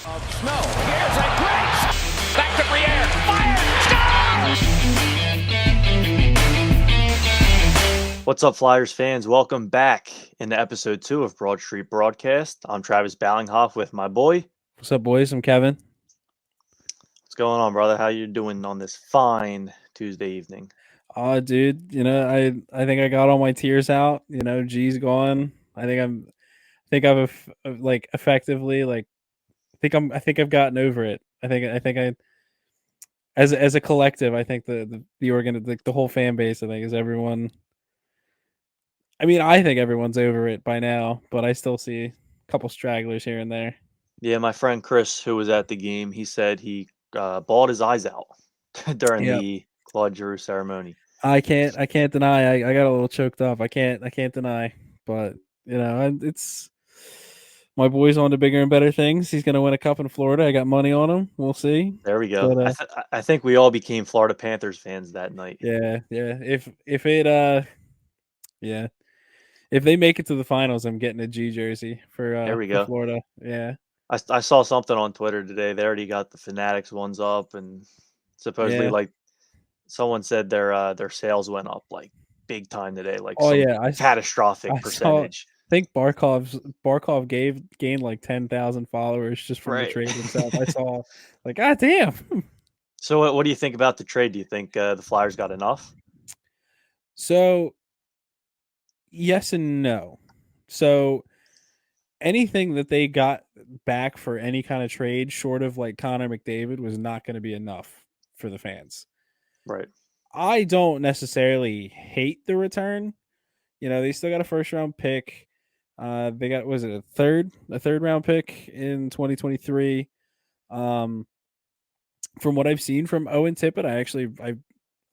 Snow. Here's a great. Back to Briere. Fire. Score! What's up, Flyers fans? Welcome back into episode 2 of Broad Street Broadcast. I'm Travis Ballinghoff with my boy. What's up, boys? I'm Kevin. What's going on, brother? How you doing on this fine Tuesday evening? Oh, dude, I think I got all my tears out. G's gone. I think effectively I think I've gotten over it. As a collective, I think the whole fan base, I think, is everyone. I mean, I think everyone's over it by now, but I still see a couple stragglers here and there. Yeah, my friend Chris, who was at the game, he said he bawled his eyes out during Yep. the Claude Giroux ceremony. I can't deny. I got a little choked up. I can't deny. But it's my boy's on to bigger and better things. He's gonna win a cup in Florida. I got money on him. We'll see. There we go. But, I think we all became Florida Panthers fans that night. yeah. If they make it to the finals, I'm getting a G jersey There we for go. Florida. Yeah. I saw something on Twitter today. They already got the Fanatics ones up, and supposedly, Yeah. Someone said their sales went up like big time today, like catastrophic percentage. I think Barkov gained like 10,000 followers just from the trade itself. I saw, like, God damn. So what do you think about the trade? Do you think the Flyers got enough? So, yes and no. So, anything that they got back for any kind of trade short of like Connor McDavid was not going to be enough for the fans. Right. I don't necessarily hate the return. They still got a first round pick. They got, was it a third round pick in 2023. From what I've seen from Owen Tippett,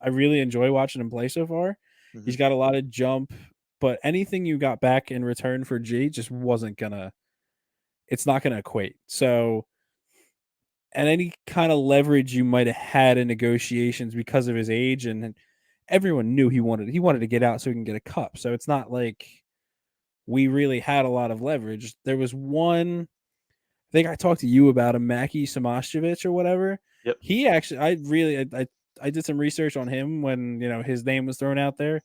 I really enjoy watching him play so far. Mm-hmm. He's got a lot of jump, but anything you got back in return for G just it's not gonna equate. So, and any kind of leverage you might have had in negotiations because of his age, and everyone knew he wanted to get out so he can get a cup. So it's not like we really had a lot of leverage. There was one, I think I talked to you about him, Mackie Samashevich or whatever. Yep. He actually, I did some research on him when, his name was thrown out there.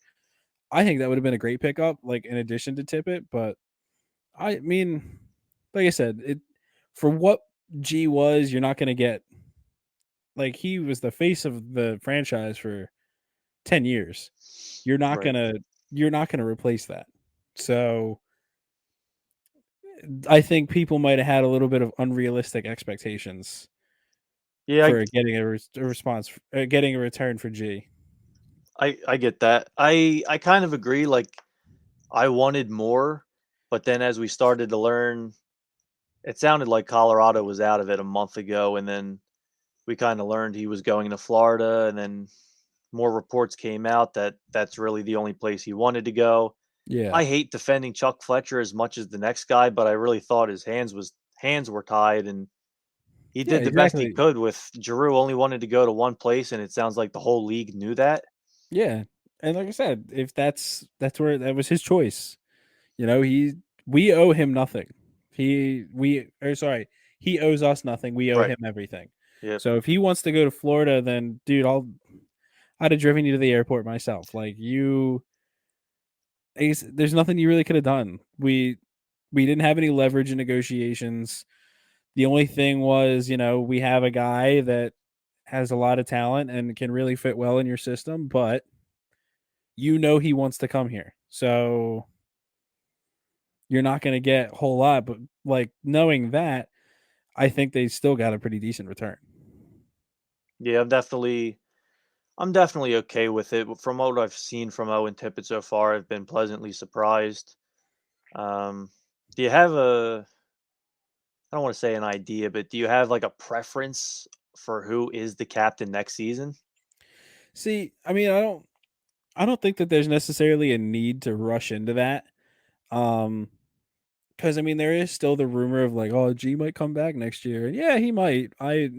I think that would have been a great pickup, like in addition to Tippett. But I mean, like I said, for what G was, you're not going to get, like, he was the face of the franchise for 10 years. You're not going to replace that. So I think people might have had a little bit of unrealistic expectations. Yeah, for getting a response, getting a return for G. I get that. I kind of agree. Like, I wanted more, but then as we started to learn, it sounded like Colorado was out of it a month ago, and then we kind of learned he was going to Florida, and then more reports came out that that's really the only place he wanted to go. Yeah. I hate defending Chuck Fletcher as much as the next guy, but I really thought his hands were tied, and he did the best he could with Giroux. Only wanted to go to one place, and it sounds like the whole league knew that. Yeah, and like I said, if that's where that was his choice, we owe him nothing. He owes us nothing. We owe him everything. Yep. So if he wants to go to Florida, then dude, I'd have driven you to the airport myself. Like, there's nothing you really could have done. We didn't have any leverage in negotiations. The only thing was, we have a guy that has a lot of talent and can really fit well in your system, but he wants to come here. So you're not going to get a whole lot, but like, knowing that, I think they still got a pretty decent return. Yeah, I'm definitely okay with it. From what I've seen from Owen Tippett so far, I've been pleasantly surprised. Do you have I don't want to say an idea, but do you have like a preference for who is the captain next season? See, I mean, I don't think that there's necessarily a need to rush into that. Because I mean, there is still the rumor of like, oh, G might come back next year. And yeah, he might. I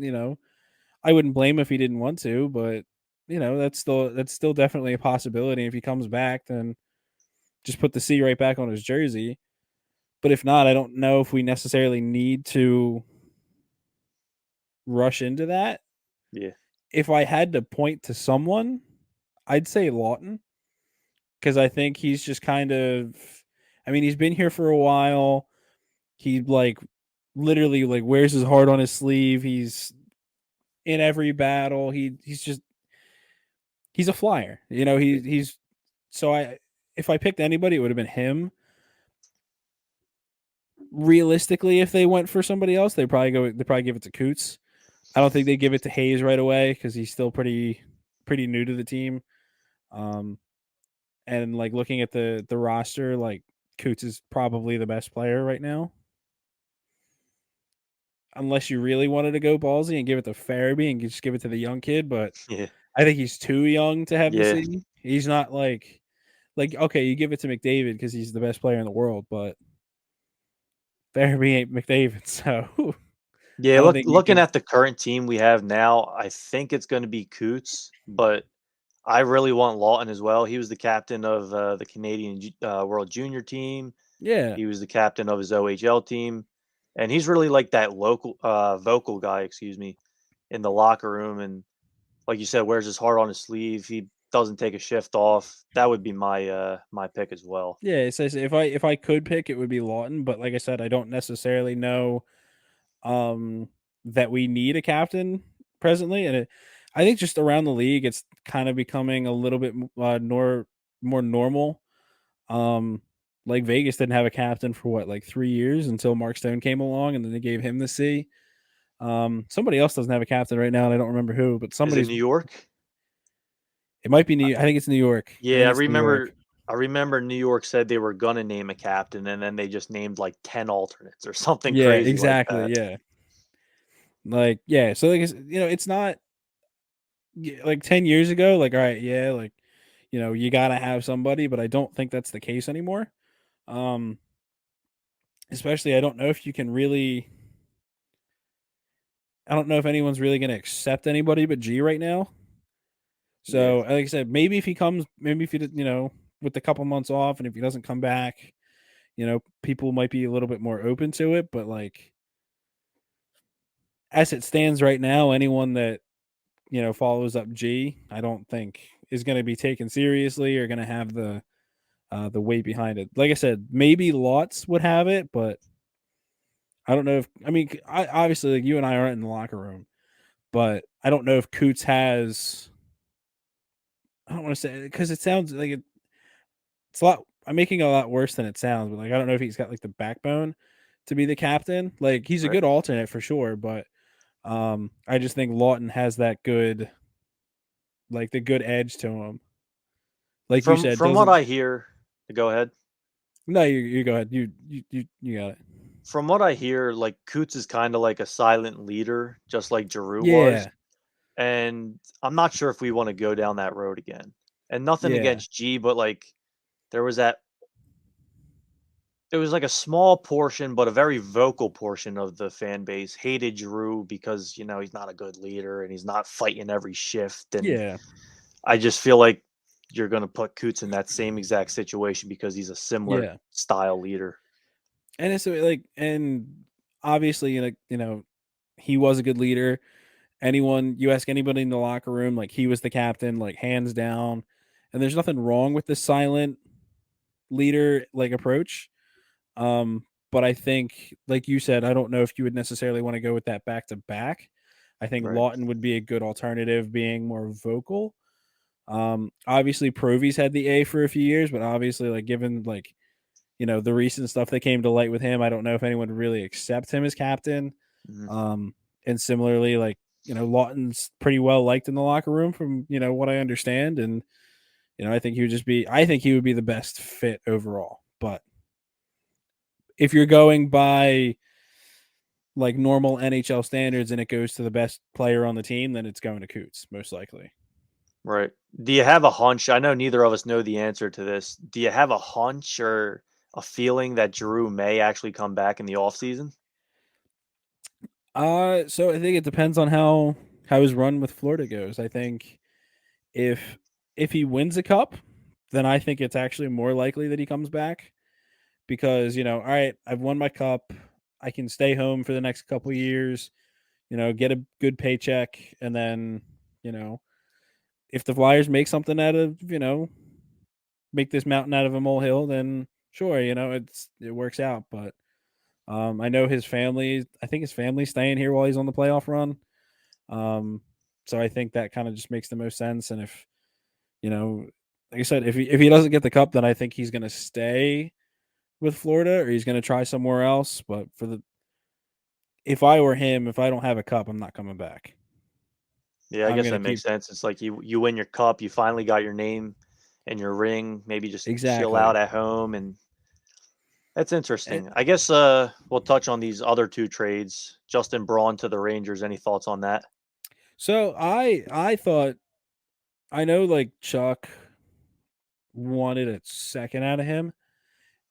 wouldn't blame him if he didn't want to, but that's still definitely a possibility. If he comes back, then just put the C right back on his jersey. But if not, I don't know if we necessarily need to rush into that. Yeah. If I had to point to someone, I'd say Lawton, because I think he's just kind of. I mean, he's been here for a while. He like literally like wears his heart on his sleeve. He's in every battle. He's a flyer. He's so if I picked anybody, it would have been him. Realistically, if they went for somebody else, they'd probably give it to Coots. I don't think they give it to Hayes right away because he's still pretty new to the team. And like looking at the roster, like Coots is probably the best player right now. Unless you really wanted to go ballsy and give it to Farabee and just give it to the young kid, but Yeah. I think he's too young to have the Yeah. C. He's not like okay, you give it to McDavid because he's the best player in the world, but Farabee ain't McDavid, so I Yeah, don't think you looking can. at the current team we have now, I think it's going to be Coots, but I really want Lawton as well. He was the captain of the Canadian World Junior team. Yeah, He was the captain of his OHL team, and he's really like that vocal guy, excuse me, in the locker room. And like you said, wears his heart on his sleeve. He doesn't take a shift off. That would be my pick as well. yeah. It says if I could pick, it would be Lawton, but like I said, I don't necessarily know that we need a captain presently, and I think just around the league, it's kind of becoming a little bit more normal. Like Vegas didn't have a captain for what, like 3 years until Mark Stone came along, and then they gave him the C. Somebody else doesn't have a captain right now, and I don't remember who, but Is it somebody's. New York? It might be New. I think it's New York. I Yeah, think it's New York. I remember New York said they were gonna name a captain, and then they just named like 10 alternates or something Yeah, crazy like exactly. that. Yeah, like yeah. So like it's not like 10 years ago. Like all right, yeah, like you gotta have somebody, but I don't think that's the case anymore. Um, especially I don't know if you can really. I don't know if anyone's really going to accept anybody but G right now. Yeah, So, like I said, maybe if he comes, maybe if he, with a couple months off, and if he doesn't come back, people might be a little bit more open to it. But like, as it stands right now, anyone that follows up G, I don't think is going to be taken seriously or going to have the weight behind it. Like I said, maybe Lots would have it, but I don't know if. I mean, obviously, like you and I aren't in the locker room, but I don't know if Coots has. I don't want to say because it sounds like it's a lot. I'm making it a lot worse than it sounds, but like I don't know if he's got like the backbone to be the captain. Like he's a right. good alternate for sure, but I just think Lawton has that good, like the good edge to him. Like you said, From what doesn't. I hear, go ahead. No, you go ahead. You got it. From what I hear, like Coots is kind of like a silent leader, just like Giroux was. Yeah, And I'm not sure if we want to go down that road again. And nothing yeah, against G, but like there was that there was like a small portion, but a very vocal portion of the fan base hated Giroux because he's not a good leader and he's not fighting every shift. And yeah, I just feel like you're going to put Coots in that same exact situation because he's a similar yeah. style leader. And it's like, and obviously, he was a good leader. You ask anybody in the locker room, like he was the captain, like hands down. And there's nothing wrong with the silent leader like approach. But I think, like you said, I don't know if you would necessarily want to go with that back to back. I think Right. Lawton would be a good alternative, being more vocal. Obviously Provy's had the A for a few years, but obviously, like given like the recent stuff that came to light with him, I don't know if anyone would really accept him as captain. Mhm. And similarly, like Lawton's pretty well liked in the locker room from what I understand, and I think I think he would be the best fit overall. But if you're going by like normal NHL standards and it goes to the best player on the team, then it's going to Coots most likely. Right. Do you have a hunch? I know neither of us know the answer to this. Do you have a hunch or a feeling that Giroux may actually come back in the offseason? So I think it depends on how his run with Florida goes. I think if he wins a cup, then I think it's actually more likely that he comes back because all right, I've won my cup. I can stay home for the next couple years. get a good paycheck, and then, if the Flyers make something out of, make this mountain out of a molehill, then sure, it works out. But I know his family. I think his family's staying here while he's on the playoff run. So I think that kind of just makes the most sense. And if like I said, if he doesn't get the cup, then I think he's going to stay with Florida or he's going to try somewhere else. But if I were him, if I don't have a cup, I'm not coming back. Yeah, I I'm guess going that to makes keep sense. It's like you win your cup, you finally got your name and your ring. Maybe just chill exactly. out at home, and that's And interesting. I guess we'll touch on these other two trades. Justin Braun to the Rangers. Any thoughts on that? so I thought I know like Chuck wanted a second out of him.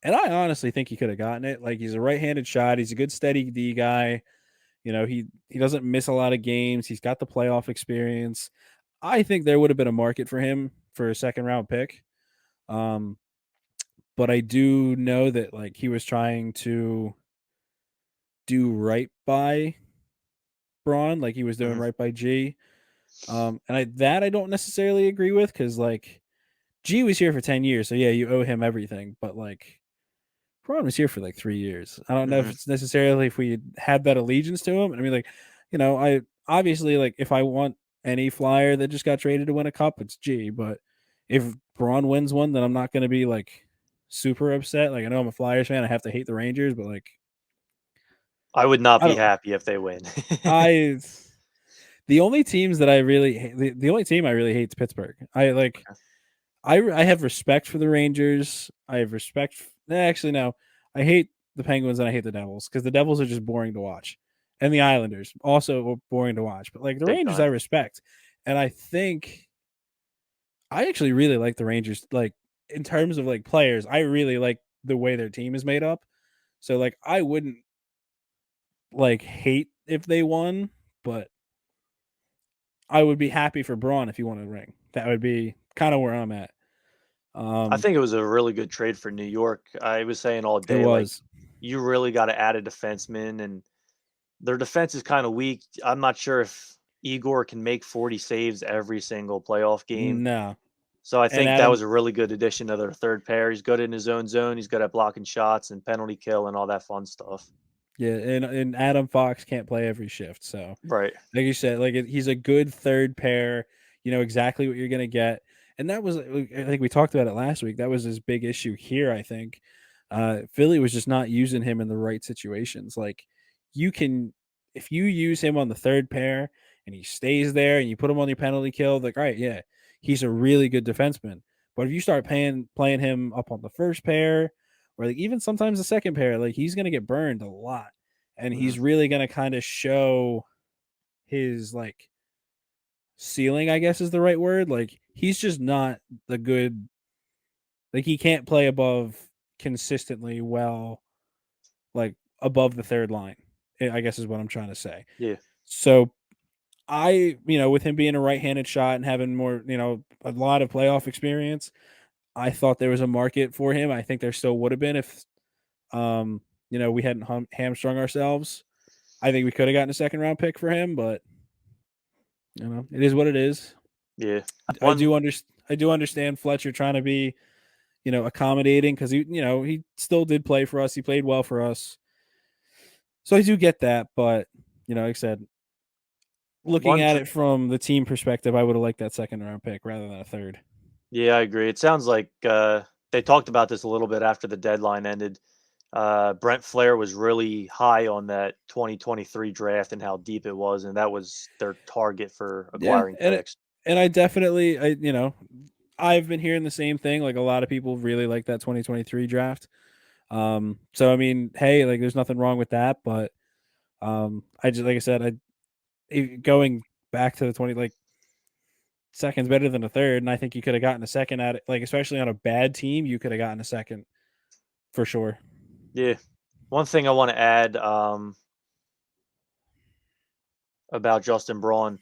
And I honestly think he could have gotten it. Like he's a right-handed shot. He's a good steady D guy. He doesn't miss a lot of games. He's got the playoff experience. I think there would have been a market for him for a second round pick. Um, but I do know that like he was trying to do right by Braun, like he was doing Mhm. right by G. And I don't necessarily agree with because like G was here for 10 years, so yeah, you owe him everything. But like Braun was here for like 3 years. I don't know if Mhm. it's necessarily if we had that allegiance to him. I mean, like, I obviously like if I want any Flyer that just got traded to win a cup, it's G. But if Braun wins one, then I'm not going to be like super upset. Like I know I'm a Flyers fan, I have to hate the Rangers, but like I would not I be don't. happy if they win. I the only teams that I really hate, the only team I really hate is Pittsburgh. I like I have respect for the Rangers. I have respect. Actually, no, I hate the Penguins and I hate the Devils because the Devils are just boring to watch, and the Islanders also boring to watch. But like the Big Rangers, time. I respect, and I think I actually really like the Rangers. Like in terms of like players, I really like the way their team is made up. So like I wouldn't like hate if they won, but I would be happy for Braun if he won a ring. That would be kind of where I'm at. I Um, think it was a really good trade for New York. I was saying all it day, like was. you really got to add a defenseman, and their defense is kind of weak. I'm not sure if Igor can make 40 saves every single playoff game. No. So I And think that Adam, was a really good addition to their third pair. He's good in his own zone. He's good at blocking shots and penalty kill and all that fun stuff. yeah, and Adam Fox can't play every shift. So, Right. like you said, like he's a good third pair. You know exactly what you're gonna get, and that was I think we talked about it last week. That was his big issue here. I think Philly was just not using him in the right situations. Like you can, if you use him on the third pair and he stays there, and you put him on your penalty kill, like all right, yeah, he's a really good defenseman. But if you start playing him up on the first pair, or like even sometimes the second pair, like he's gonna get burned a lot, and Mhm. he's really gonna kind of show his like ceiling, I guess is the right word. Like he's just not the good. Like he can't play above consistently well, like above the third line. I guess is what I'm trying to say. Yeah. So with him being a right-handed shot and having more, a lot of playoff experience, I thought there was a market for him. I think there still would have been if, we hadn't hamstrung ourselves. I think we could have gotten a second round pick for him, but it is what it is. Yeah. I One do understand. I do understand Fletcher trying to be, accommodating because he still did play for us. He played well for us, so I do get that. But like I said, looking one at th- it from the team perspective, I would have liked that second round pick rather than a third. Yeah, I agree. It sounds like they talked about this a little bit after the deadline ended. Brent Flair was really high on that 2023 draft and how deep it was, and that was their target for Yeah, acquiring and picks. I definitely, I've been hearing the same thing. Like a lot of people really like that 2023 draft. So I mean, hey, like there's nothing wrong with that, but I just like I said, going back to the 20, like second's better than a third, and I think you could have gotten a second at it, like especially on a bad team, you could have gotten a second for sure. Yeah. One thing I want to add about Justin Braun,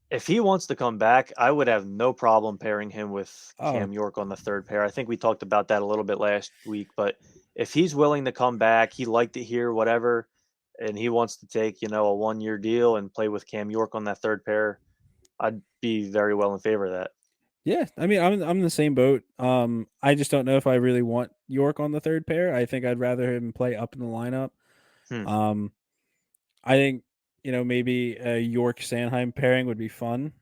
if he wants to come back, I would have no problem pairing him with Oh, Cam York on the third pair. I think we talked about that a little bit last week, but if he's willing to come back, he liked it here, whatever. and he wants to take, a 1-year deal and play with Cam York on that third pair, I'd be very well in favor of that. Yeah, I mean, I'm in the same boat. I just don't know if I really want York on the third pair. I think I'd rather him play up in the lineup. Hmm. Um, I think maybe a York Sanheim pairing would be fun.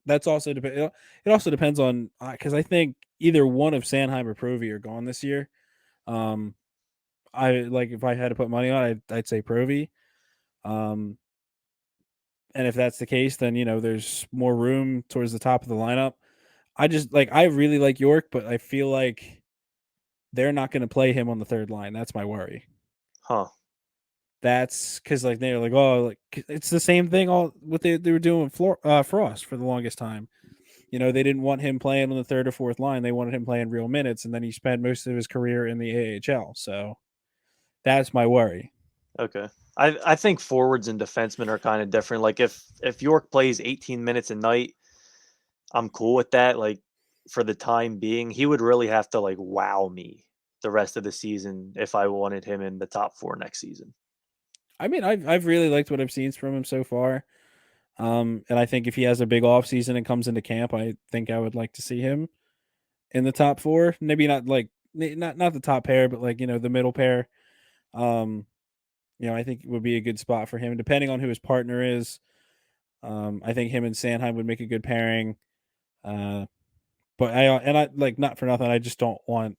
That's also depend. It also depends on because I think either one of Sanheim or Provy are gone this year. I like if I had to put money on, I'd say Provy. And if that's the case, then there's more room towards the top of the lineup. I really like York, but I feel like they're not going to play him on the third line. That's my worry. Huh. That's because they're like, oh, it's the same thing all what they were doing with Frost for the longest time. They didn't want him playing on the third or fourth line. They wanted him playing real minutes, and then he spent most of his career in the AHL. So that's my worry. Okay. I think forwards and defensemen are kind of different. Like if York plays 18 minutes a night, I'm cool with that. Like for the time being, he would really have to like wow me the rest of the season if I wanted him in the top 4 next season. I mean, I've really liked what I've seen from him so far. And I think if he has a big off season and comes into camp, I think I would like to see him in the top 4. Maybe not like not the top pair, but like the middle pair. I think it would be a good spot for him, depending on who his partner is. I think him and Sanheim would make a good pairing. But I like not for nothing. I just don't want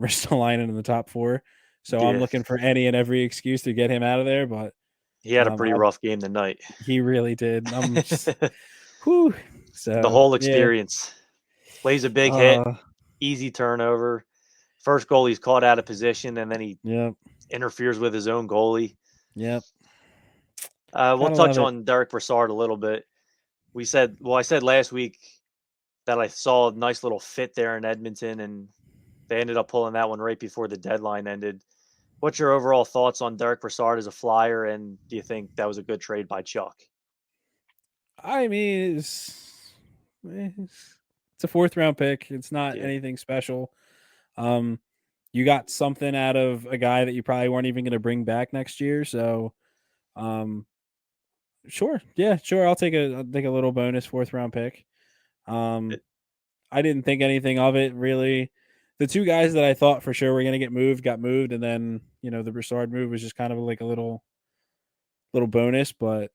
Ristolainen in the top 4. So I'm Yeah. looking for any and every excuse to get him out of there. But He had a pretty rough game tonight. he really did. I'm just, whew. So The whole yeah. experience. Lays a big hit, easy turnover. First goal he's caught out of position, and then he interferes with his own goalie. Yep. We'll touch on Derick Brassard a little bit. I said last week that I saw a nice little fit there in Edmonton, and they ended up pulling that one right before the deadline ended. What's your overall thoughts on Derick Brassard as a Flyer, and do you think that was a good trade by Chuck? I mean, it's a 4th round pick. It's not anything special. You got something out of a guy that you probably weren't even going to bring back next year. So, sure. Yeah, sure. I'll take a little bonus 4th round pick. I didn't think anything of it really. The 2 guys that I thought for sure were going to get moved got moved. And then, the Broussard move was just kind of like a little bonus, but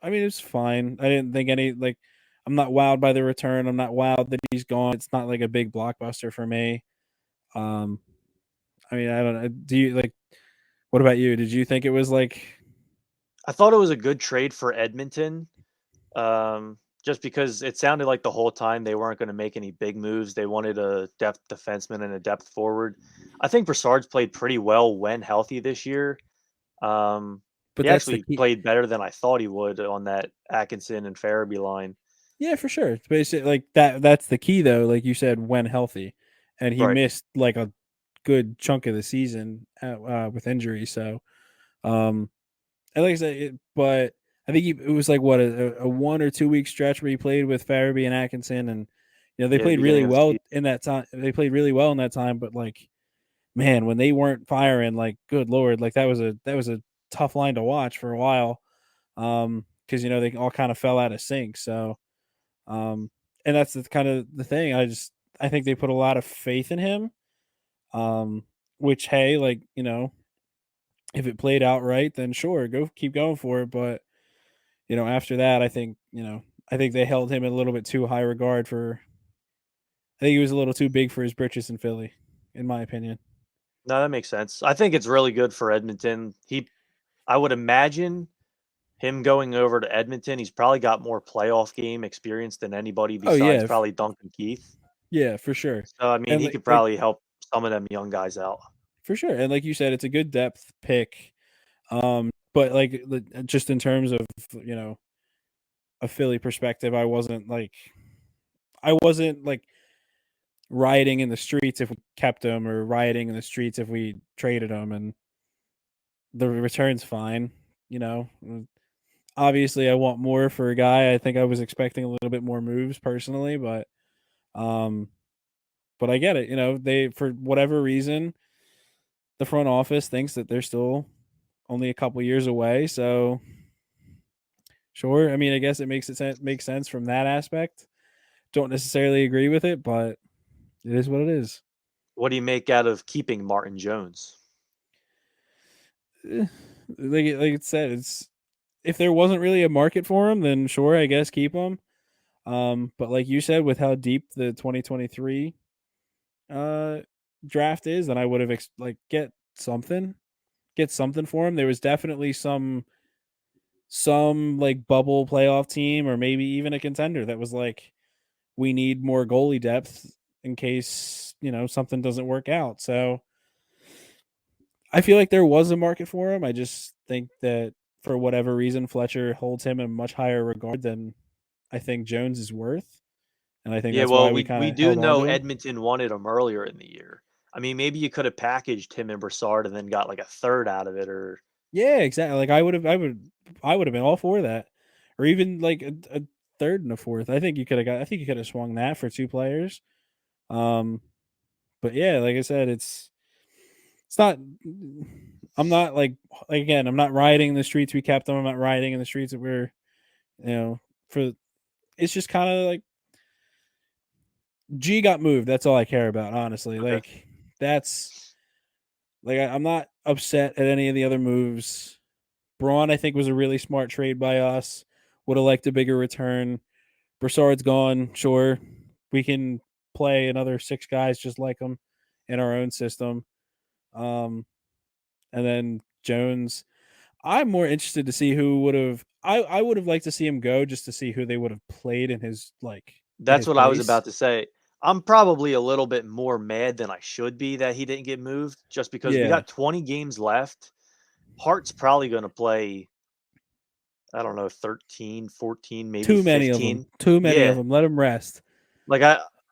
I mean, it's fine. I didn't think I'm not wowed by the return. I'm not wowed that he's gone. It's not like a big blockbuster for me. I mean, I don't know. Do you what about you? Did you think it was I thought it was a good trade for Edmonton. Just because it sounded like the whole time they weren't going to make any big moves. They wanted a depth defenseman and a depth forward. I think Broussard's played pretty well when healthy this year. but He that's the actually key. played better than I thought he would on that Atkinson and Farabee line. Yeah, for sure. It's basically that's the key though, like you said, when healthy. And he Right. missed like a good chunk of the season with injury. So and like I said, but I think it was like what a 1 or 2 week stretch where he played with Farabee and Atkinson, and they Yeah, played really beginning of the well season. in that time. They played really well in that time, but like, man, when they weren't firing, like, good lord, like that was a tough line to watch for a while, because they all kind of fell out of sync. So, and that's the kind of the thing. I think they put a lot of faith in him, which hey, like if it played out right, then sure, keep going for it. But after that, I think they held him in a little bit too high regard for. I think he was a little too big for his britches in Philly, in my opinion. No, that makes sense. I think it's really good for Edmonton. I would imagine him going over to Edmonton, he's probably got more playoff game experience than anybody Oh besides yeah, probably Duncan Keith. yeah, for sure. So, I mean, And he like could probably help some of them young guys out. for sure, and like you said, it's a good depth pick. But like just in terms of a Philly perspective, I wasn't like rioting in the streets if we kept him or rioting in the streets if we traded him, and the return's fine. Obviously, I want more for a guy. I think I was expecting a little bit more moves personally, um, but I get it. They for whatever reason, the front office thinks that they're still only a couple years away. So sure, I mean, I guess it makes sense from that aspect. Don't necessarily agree with it, but it is what it is. What do you make out of keeping Martin Jones? Like it said, it's if there wasn't really a market for him, then sure, I guess keep him. But like you said, with how deep the 2023 draft is, then I would have get something for him. There was definitely some like bubble playoff team or maybe even a contender that was like, we need more goalie depth in case, something doesn't work out. So I feel like there was a market for him. I just think that for whatever reason, Fletcher holds him in much higher regard than I think Jones is worth. And I think Yeah, that's well, why we kind we of do held on know to him. Edmonton wanted him earlier in the year. I mean, maybe you could have packaged him and Broussard and then got like a third out of it, or Yeah, exactly. Like I would have been all for that, or even like a third and a fourth. I think you could have swung that for two players. But yeah, like I said, it's not. I'm not like again. I'm not riding in the streets we kept them. I'm not riding in the streets that we're, for. It's just kind of like G got moved. That's all I care about, honestly. okay. Like that's like I'm not upset at any of the other moves. Braun, I think, was a really smart trade by us. Would have liked a bigger return. Broussard's gone. Sure, we can play another 6 guys just like him in our own system. And then Jones, I'm more interested to see who would have. I would have liked to see him go just to see who they would have played in his That's what I was place. about to say. I'm probably a little bit more mad than I should be that he didn't get moved, just because we Yeah, got 20 games left. Hart's probably going to play, I don't know, 13, 14, maybe too many of them. 15. Too many of Yeah. them. Let him rest. Like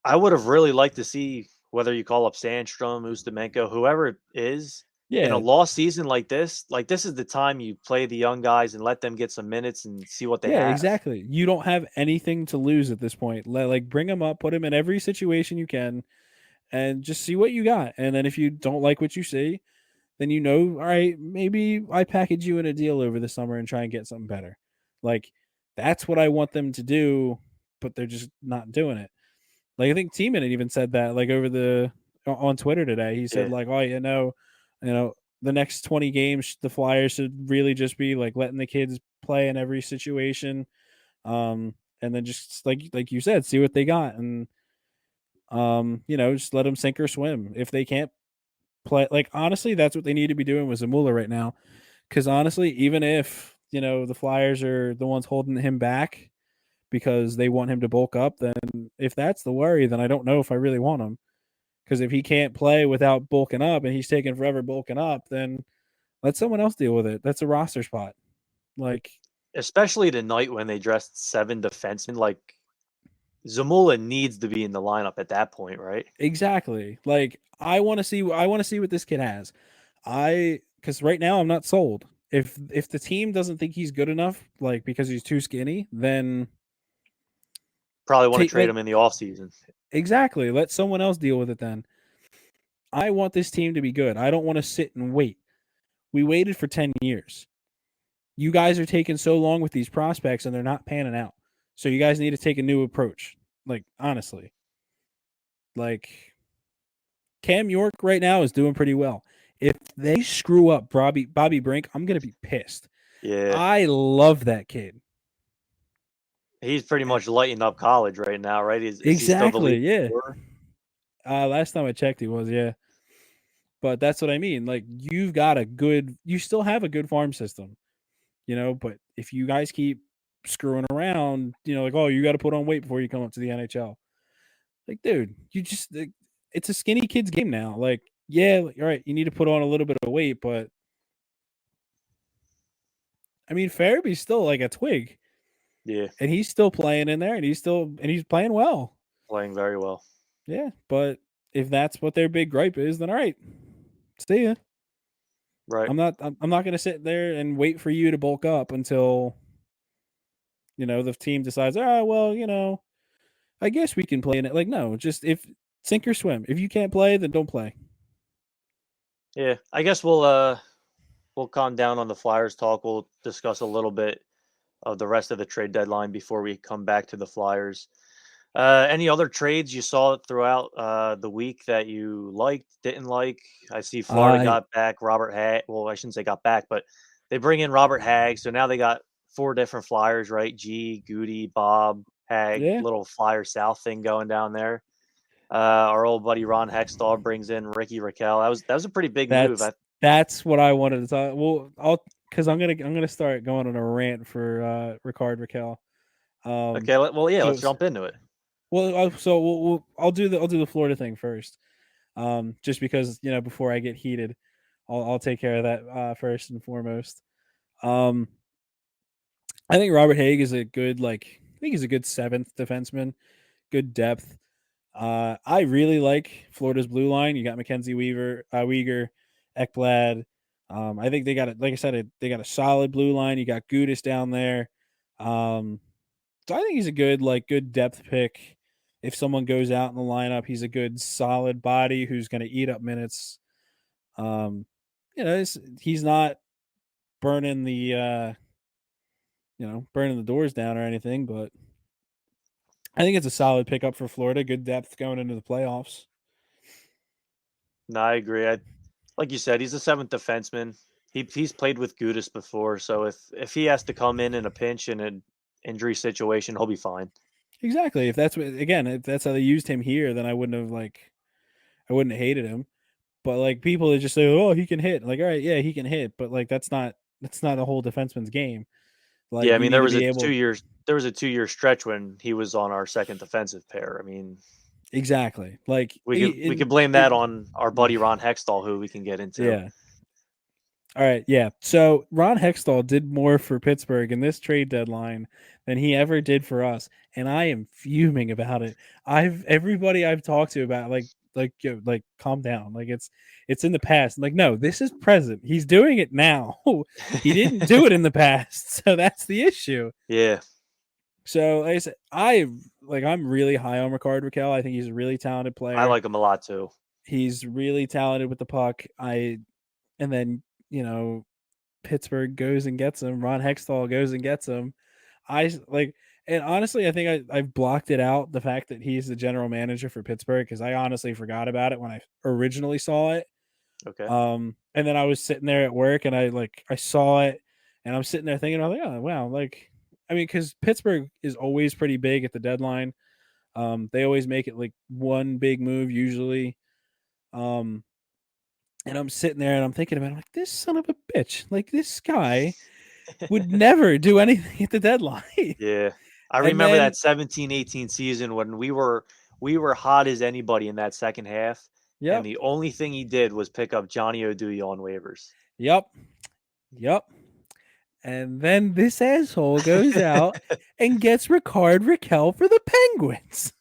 I would have really liked to see whether you call up Sandstrom, Ustimenko, whoever it is, in a Yeah, lost season like this. Like, this is the time you play the young guys and let them get some minutes and see what they yeah, have. exactly. You don't have anything to lose at this point. Bring him up, put him in every situation you can, and just see what you got. And then if you don't like what you see, then all right, maybe I package you in a deal over the summer and try and get something better. Like that's what I want them to do, but they're just not doing it. Like I think Tiemann even said that like on Twitter today. He said Yeah. like, oh, the next 20 games, the Flyers should really just be like letting the kids play in every situation, and then just like you said, see what they got, and just let them sink or swim. If they can't play, like honestly, that's what they need to be doing with Zamula right now. Because honestly, even if the Flyers are the ones holding him back because they want him to bulk up, then if that's the worry, then I don't know if I really want him. Because if he can't play without bulking up and he's taking forever bulking up, then let someone else deal with it. That's a roster spot. Like Especially tonight when they dressed 7 defensemen. Like, Zamula needs to be in the lineup at that point, right? exactly. Like I want to see what this kid has. Because right now I'm not sold. If the team doesn't think he's good enough, like because he's too skinny, then Probably want to take trade let him in the offseason. exactly let someone else deal with it. Then I want this team to be good. I don't want to sit and wait. We waited for 10 years. You guys are taking so long with these prospects and they're not panning out. So you guys need to take a new approach. Like honestly, like Cam York right now is doing pretty well. If they screw up Bobby Brink, I'm gonna be pissed. Yeah. I love that kid. He's pretty much lighting up college right now, right? Is he still the Exactly. lead Yeah. scorer? Last time I checked, he was. Yeah. But that's what I mean. Like you still have a good farm system, But if you guys keep screwing around, like oh, you got to put on weight before you come up to the NHL. Like, dude, it's a skinny kid's game now. Like, yeah, all right, you need to put on a little bit of weight, but I mean, Farabee's still like a twig, Yeah, and he's still playing in there, and he's playing well. playing very well. Yeah, but if that's what their big gripe is, then all right, see ya. Right. I'm not going to sit there and wait for you to bulk up until the team decides. Oh well, I guess we can play in it. Like no, just if sink or swim. If you can't play, then don't play. Yeah, I guess we'll we'll calm down on the Flyers talk. We'll discuss a little bit of the rest of the trade deadline before we come back to the Flyers. Any other trades you saw throughout the week that you liked, didn't like? I see Florida I got back Robert Hag. Well, I shouldn't say got back, but they bring in Robert Hag. So now they got 4 different Flyers, right? G, Goody, Bob, Hag, yeah, little Flyer South thing going down there. Our old buddy Ron Hextall brings in Ricky Raquel. That was a pretty big move. that's what I wanted to talk. Well, because I'm gonna start going on a rant for Ricard Raquel. Okay, yeah, So let's jump into it. I'll do the Florida thing first. Just because before I get heated, I'll take care of that first and foremost. I think Robert Haig is a good I think he's a good 7th defenseman, good depth. I really like Florida's blue line. You got Mackenzie Weegar, Ekblad. I think they got it. Like I said, they got a solid blue line. You got Gudis down there. So I think he's a good depth pick. If someone goes out in the lineup, he's a good solid body who's going to eat up minutes. He's not burning the burning the doors down or anything, but I think it's a solid pickup for Florida. Good depth going into the playoffs. No, I agree. Like you said, he's a 7th defenseman. He's played with Gudis before, so if he has to come in a pinch in an injury situation, he'll be fine. Exactly. If that's how they used him here, then I wouldn't have hated him. But people that just say, "Oh, he can hit." All right, yeah, he can hit, but that's not a whole defenseman's game. Yeah, I You mean need there to was be a able 2 years a 2-year stretch when he was on our 2nd defensive pair. I mean, exactly. we could blame that on our buddy Ron Hextall, who we can get into. Yeah. All right, yeah. So Ron Hextall did more for Pittsburgh in this trade deadline than he ever did for us, and I am fuming about it. Everybody I've talked to about calm down. It's in the past. No, this is present. He's doing it now. He didn't do it in the past, so that's the issue. Yeah. So like I said, I'm really high on Ricard Raquel. I think he's a really talented player. I like him a lot too. He's really talented with the puck. And then Pittsburgh goes and gets him. Ron Hextall goes and gets him. And honestly, I think I've blocked it out, the fact that he's the general manager for Pittsburgh, because I honestly forgot about it when I originally saw it. Okay. And then I was sitting there at work and I saw it, and I'm sitting there thinking, oh wow, because Pittsburgh is always pretty big at the deadline. They always make it one big move usually. And I'm sitting there and I'm thinking about it, I'm like, this son of a bitch. This guy would never do anything at the deadline. Yeah. I remember that 17-18 season when we were hot as anybody in that second half. Yep. And the only thing he did was pick up Johnny Oduya on waivers. Yep. And then this asshole goes out and gets Ricard Raquel for the Penguins.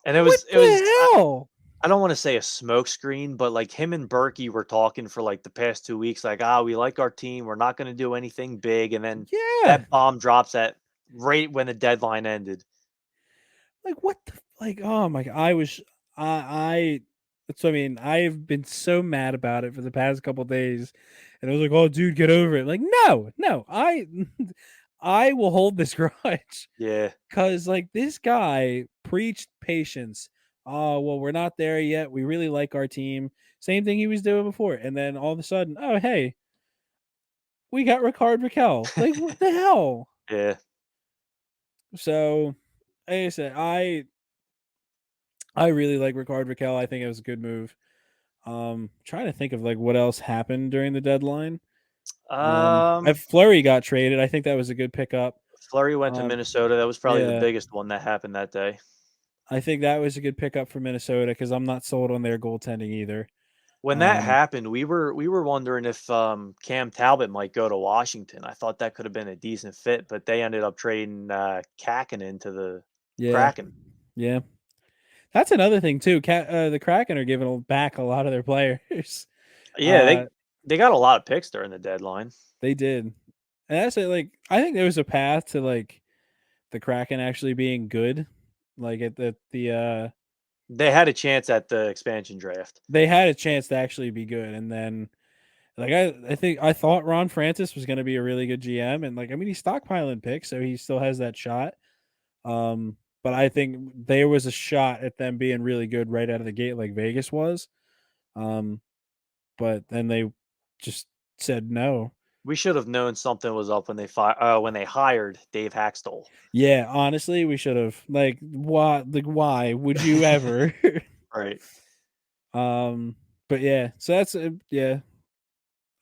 And it was hell? I don't want to say a smokescreen, but him and Berkey were talking for the past 2 weeks, we like our team. We're not going to do anything big. And then that bomb drops at right when the deadline ended. What the oh my God. I've been so mad about it for the past couple days. And I was oh dude, get over it. No, I will hold this grudge. Yeah. Cause this guy preached patience. Oh, well, we're not there yet. We really like our team. Same thing he was doing before. And then all of a sudden, oh, hey, we got Ricard Raquel. What the hell? Yeah. So, like I said, I really like Ricard Raquel. I think it was a good move. Trying to think of what else happened during the deadline. Fleury got traded. I think that was a good pickup. Fleury went to Minnesota. That was probably the biggest one that happened that day. I think that was a good pickup for Minnesota because I'm not sold on their goaltending either. When that happened, we were wondering if Cam Talbot might go to Washington. I thought that could have been a decent fit, but they ended up trading Kakinen to the Kraken. Yeah, that's another thing too. The Kraken are giving back a lot of their players. Yeah, they got a lot of picks during the deadline. They did, and that's it. I think there was a path to the Kraken actually being good. At the they had a chance at the expansion draft. They had a chance to actually be good, and then Like I thought Ron Francis was going to be a really good GM, and he's stockpiling picks, so he still has that shot. But I think there was a shot at them being really good right out of the gate, like Vegas was. But then they just said no. We should have known something was up when they when they hired Dave Haxtell. Yeah, honestly, we should have. Why would you ever? Right. But yeah, so that's yeah.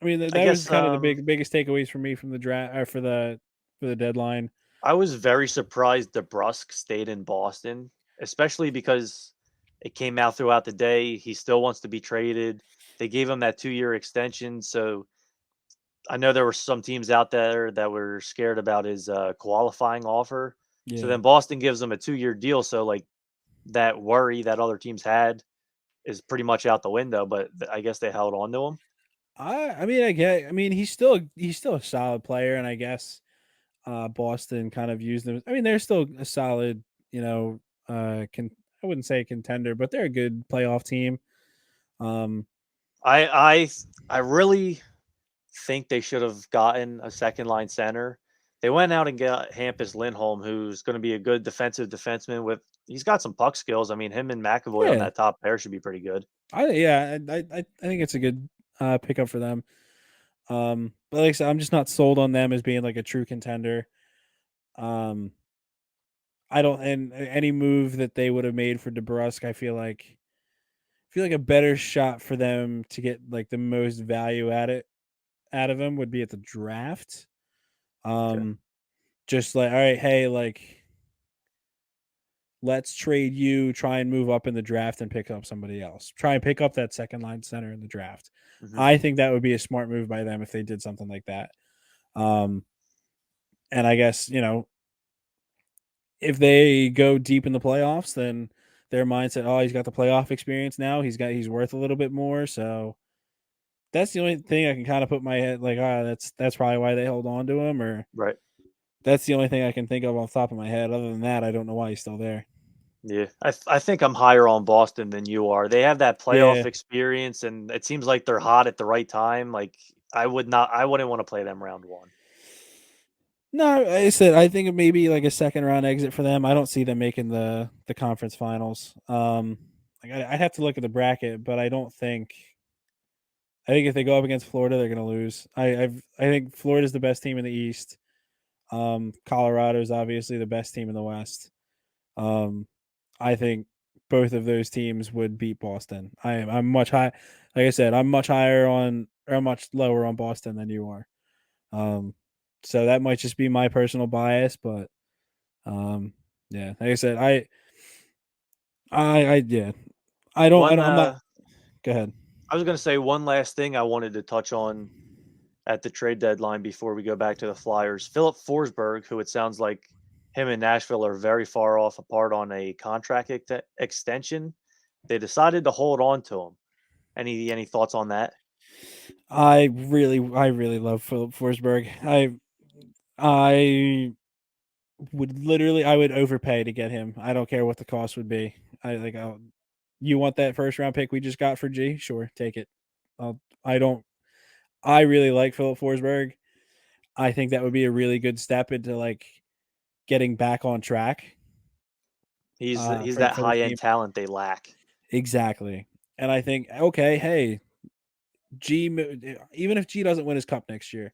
I mean, I that was guess kind of the biggest takeaways for me from the draft for the deadline. I was very surprised DeBrusque stayed in Boston, especially because it came out throughout the day. He still wants to be traded. They gave him that 2-year extension. So I know there were some teams out there that were scared about his qualifying offer. So Yeah, then Boston gives him a 2-year deal. So, like, that worry that other teams had is pretty much out the window. But I guess they held on to him. I mean, he's still a solid player, and I guess Boston kind of used them. I mean, they're still a solid, I wouldn't say contender, but they're a good playoff team. I really think they should have gotten a second line center. They went out and got Hampus Lindholm, who's going to be a good defensive defenseman. He's got some puck skills. I mean, him and McAvoy on Yeah, that top pair should be pretty good. I think it's a good pickup for them. But like I said, I'm just not sold on them as being like a true contender. Um, I don't, and any move that they would have made for DeBrusque, I feel like a better shot for them to get like the most value out of him would be at the draft. Okay. Just like, all right, hey, like, let's trade you, try and move up in the draft and pick up somebody else. Try and pick up that second line center in the draft. Hmm. I think that would be a smart move by them if they did something like that. Um, and I guess, if they go deep in the playoffs, then their mindset, oh, he's got the playoff experience now. He's worth a little bit more. So that's the only thing I can kind of put my head like, that's probably why they hold on to him, or Right. that's the only thing I can think of off the top of my head. Other than that, I don't know why he's still there. Yeah. I think I'm higher on Boston than you are. They have that playoff Yeah. experience, and it seems like they're hot at the right time. Like, I wouldn't want to play them round one. No, like I said I think it may be like a second round exit for them. I don't see them making the conference finals. I'd have to look at the bracket, but I don't think. I think if they go up against Florida, they're going to lose. I think Florida's the best team in the East. Colorado's obviously the best team in the West. I think both of those teams would beat Boston. I'm much high. Like I said, I'm much higher on or much lower on Boston than you are. So that might just be my personal bias, but yeah, like I said, yeah, One I'm not. Go ahead. I was going to say one last thing I wanted to touch on at the trade deadline before we go back to the Flyers. Philip Forsberg, who it sounds like him and Nashville are very far off apart on a contract extension. They decided to hold on to him. Any thoughts on that? I really love Philip Forsberg. I I would overpay to get him. I don't care what the cost would be. You want that first round pick we just got for G? Sure, take it. I don't. I really like Philip Forsberg. I think that would be a really good step into like getting back on track. He's For that the high team. end talent they lack. Exactly. And I think, okay, hey, even if G doesn't win his cup next year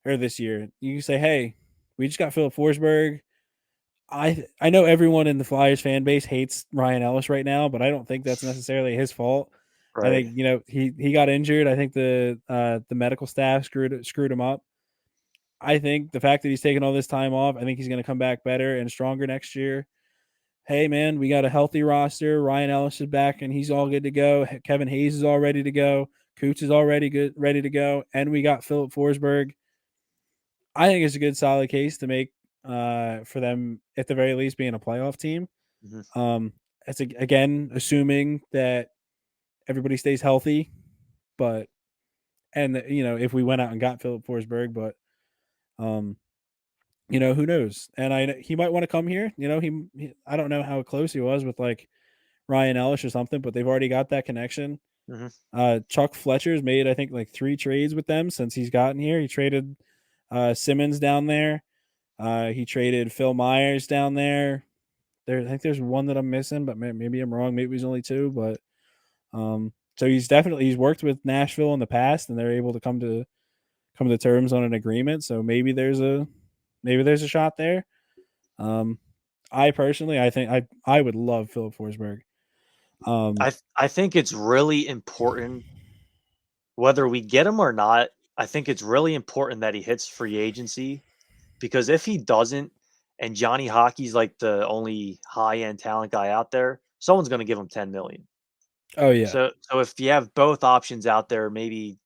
or this year, you can say, hey, we just got Philip Forsberg. I know everyone in the Flyers fan base hates Ryan Ellis right now, but I don't think that's necessarily his fault. I Right. think he got injured. I think the medical staff screwed him up. I think the fact that he's taking all this time off, I think he's going to come back better and stronger next year. Hey man, we got a healthy roster. Ryan Ellis is back and he's all good to go. Kevin Hayes is all ready to go. Coots is already ready to go, and we got Philip Forsberg. I think it's a good solid case to make for them at the very least being a playoff team. Hmm. It's again assuming that everybody stays healthy, but if we went out and got Philip Forsberg, but um who knows? And he might want to come here. I don't know how close he was with like Ryan Ellis or something, but they've already got that connection. Chuck Fletcher's made, I think, like 3 trades with them since he's gotten here. He traded Simmons down there. He traded Phil Myers down there. I think there's one that I'm missing, but maybe I'm wrong. Maybe he's only 2, but so he's worked with Nashville in the past, and they're able to come to terms on an agreement. So maybe there's a shot there. I personally, I think I would love Philip Forsberg. I think it's really important whether we get him or not. I think it's really important that he hits free agency, because if he doesn't, and Johnny Hockey's like the only high end talent guy out there, someone's going to give him 10 million. Oh yeah. So if you have both options out there, maybe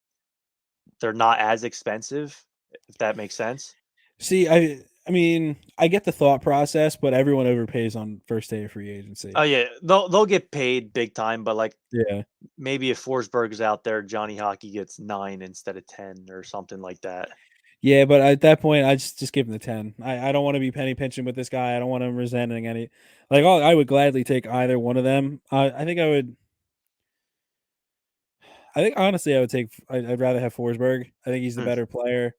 they're not as expensive, if that makes sense. See, I mean, I get the thought process, but everyone overpays on first day of free agency. Oh yeah, they'll get paid big time, but like Yeah. maybe if Forsberg is out there, Johnny Hockey gets 9 instead of 10 or something like that. Yeah, but at that point, I just give him the 10. I don't want to be penny pinching with this guy. I don't want him resenting any. Like, I would gladly take either one of them. I think I would. I think honestly, I'd rather have Forsberg. I think he's the better player.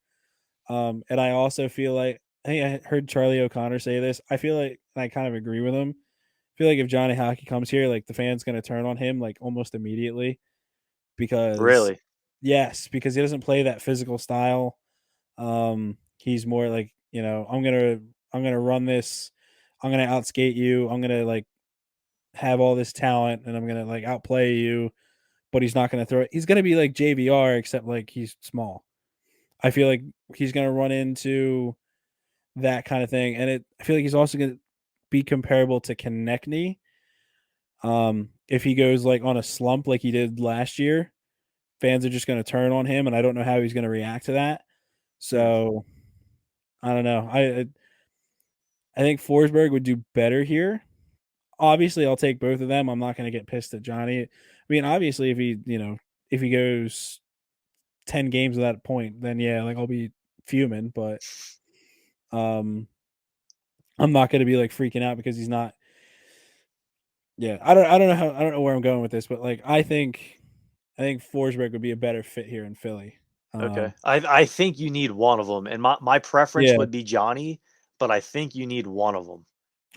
And I also feel like I think I heard Charlie O'Connor say this. I feel like, and I kind of agree with him. I feel like if Johnny Hockey comes here, like the fans going to turn on him like almost immediately, because Really? yes, because he doesn't play that physical style. He's more like, I'm gonna run this. I'm gonna outskate you. I'm gonna like have all this talent, and I'm gonna like outplay you. But he's not gonna throw it. He's gonna be like JVR, except like he's small. I feel like he's gonna run into that kind of thing, and I feel like he's also gonna be comparable to Konechny. If he goes like on a slump like he did last year, fans are just gonna turn on him, and I don't know how he's gonna react to that. So I don't know. I think Forsberg would do better here. Obviously, I'll take both of them. I'm not going to get pissed at Johnny. I mean, obviously, if he goes 10 games at that point, then yeah, like I'll be fuming. But I'm not going to be like freaking out because he's not. Yeah, I don't know where I'm going with this, but like I think Forsberg would be a better fit here in Philly. Okay. I think you need one of them, and my preference Yeah. would be Johnny, but I think you need one of them.